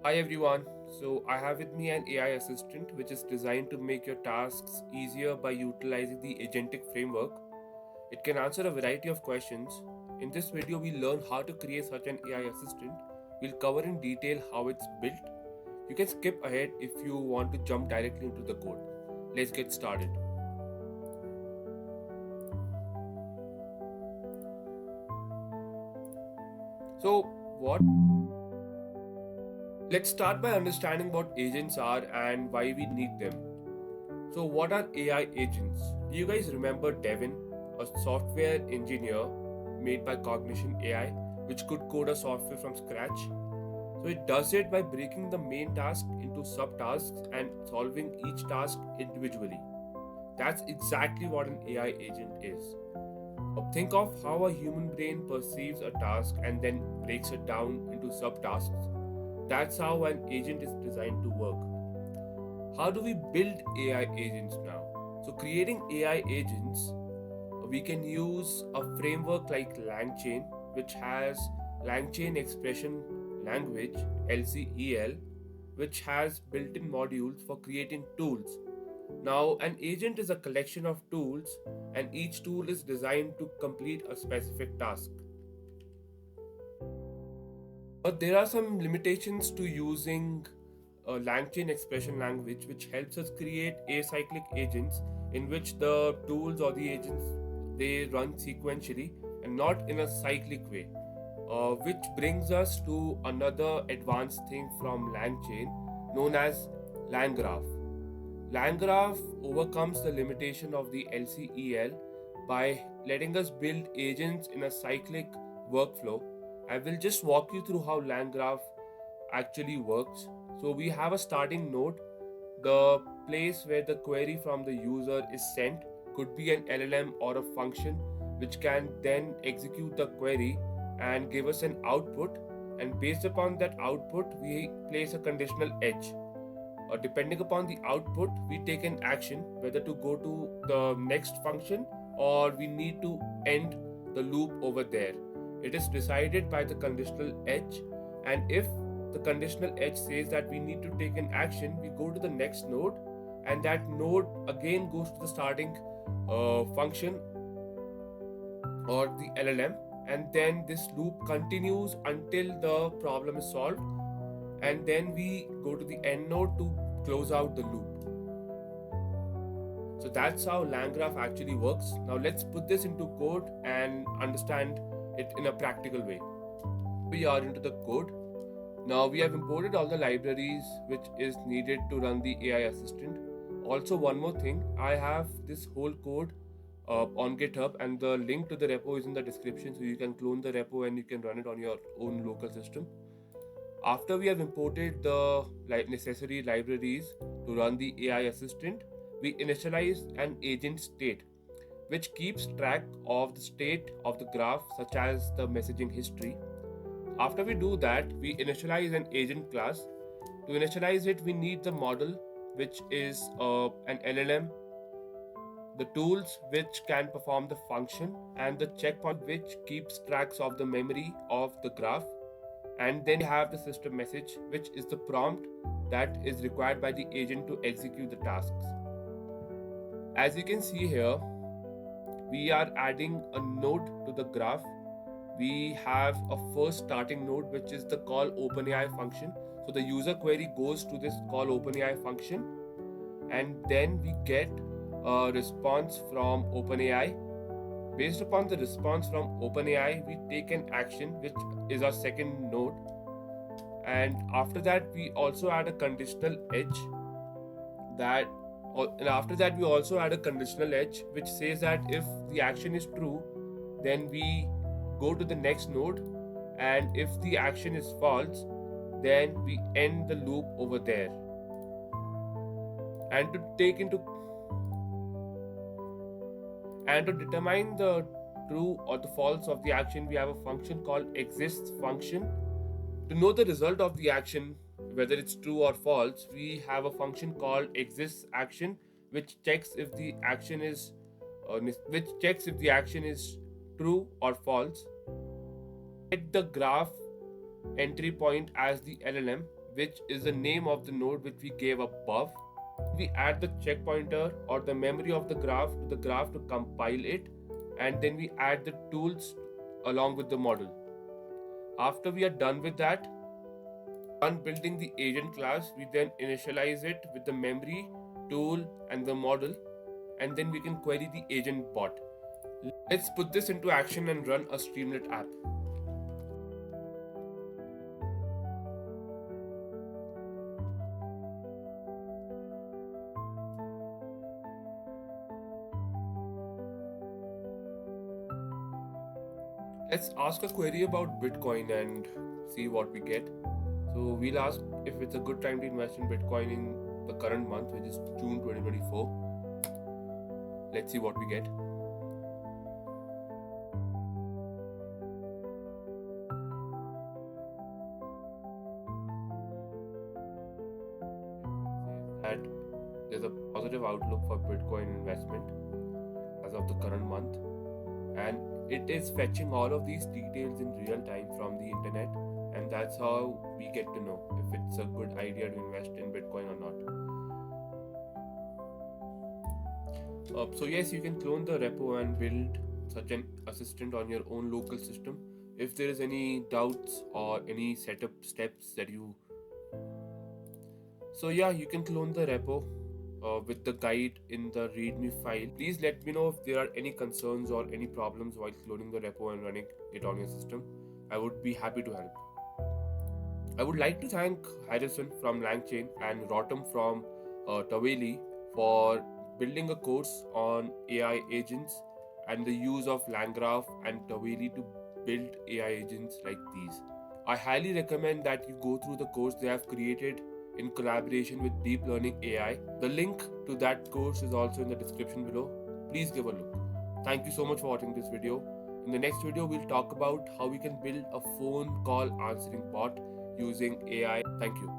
Hi everyone. So I have with me an AI assistant which is designed to make your tasks easier by utilizing the agentic framework. It can answer a variety of questions. In this video we learn how to create such an AI assistant. We'll cover in detail how it's built. You can skip ahead if you want to jump directly into the code. Let's get started. So what Let's start by understanding what agents are and why we need them. So, what are AI agents? Do you guys remember Devin, a software engineer made by Cognition AI, which could code a software from scratch? So, it does it by breaking the main task into subtasks and solving each task individually. That's exactly what an AI agent is. Think of how a human brain perceives a task and then breaks it down into subtasks. That's how an agent is designed to work. How do we build AI agents now? So, creating AI agents, we can use a framework like LangChain, which has LangChain Expression Language (LCEL), which has built in modules for creating tools. Now, an agent is a collection of tools, and each tool is designed to complete a specific task. But there are some limitations to using a LangChain expression language, which helps us create acyclic agents in which the tools or the agents they run sequentially and not in a cyclic way. Which brings us to another advanced thing from LangChain known as LangGraph. LangGraph overcomes the limitation of the LCEL by letting us build agents in a cyclic workflow. I will just walk you through how LangGraph actually works. So we have a starting node. The place where the query from the user is sent could be an LLM or a function which can then execute the query and give us an output. And based upon that output, we place a conditional edge. Depending upon the output, we take an action whether to go to the next function or we need to end the loop over there. It is decided by the conditional edge, and if the conditional edge says that we need to take an action, we go to the next node, and that node again goes to the starting function or the LLM, and then this loop continues until the problem is solved, and then we go to the end node to close out the loop. So that's how LangGraph actually works. Now let's put this into code and understand it in a practical way. We are into the code. Now we have imported all the libraries which is needed to run the AI assistant. Also, one more thing, I have this whole code on GitHub, and the link to the repo is in the description, so you can clone the repo and you can run it on your own local system. After we have imported the necessary libraries to run the AI assistant, we initialize an agent state which keeps track of the state of the graph, such as the messaging history. After we do that, we initialize an agent class. To initialize it, we need the model, which is an LLM, the tools which can perform the function, and the checkpoint which keeps tracks of the memory of the graph. And then we have the system message, which is the prompt that is required by the agent to execute the tasks. As you can see here, we are adding a node to the graph. We have a first starting node, which is the call OpenAI function. So the user query goes to this call OpenAI function, and then we get a response from OpenAI. Based upon the response from OpenAI, we take an action, which is our second node. And after that, we also add a conditional edge that and after that we also add a conditional edge which says that if the action is true, then we go to the next node, and if the action is false, then we end the loop over there. And to determine the true or the false of the action, we have a function called exists function. To know the result of the action, whether it's true or false, we have a function called exists action, which checks if the action is true or false. Set the graph entry point as the LLM which is the name of the node which we gave above. We add the check pointer or the memory of the graph to the graph to compile it, and then we add the tools along with the model. After we are done with that, on building the agent class, we then initialize it with the memory, tool, and the model, and then we can query the agent bot. Let's put this into action and run a Streamlit app. Let's ask a query about Bitcoin and see what we get. So we'll ask if it's a good time to invest in Bitcoin in the current month, which is June 2024. Let's see what we get. That there's a positive outlook for Bitcoin investment as of the current month, and it is fetching all of these details in real time from the internet, and that's how we get to know if it's a good idea to invest in Bitcoin or not. So yes, you can clone the repo and build such an assistant on your own local system. If there is any doubts or any setup steps that you you can clone the repo with the guide in the readme file. Please let me know if there are any concerns or any problems while cloning the repo and running it on your system. I would be happy to help. I would like to thank Harrison from LangChain and Rotem from Tavily for building a course on AI agents and the use of LangGraph and Tavily to build AI agents like these. I highly recommend that you go through the course they have created in collaboration with Deep Learning AI. The link to that course is also in the description below. Please give a look. Thank you so much for watching this video. In the next video, we'll talk about how we can build a phone call answering bot using AI. Thank you.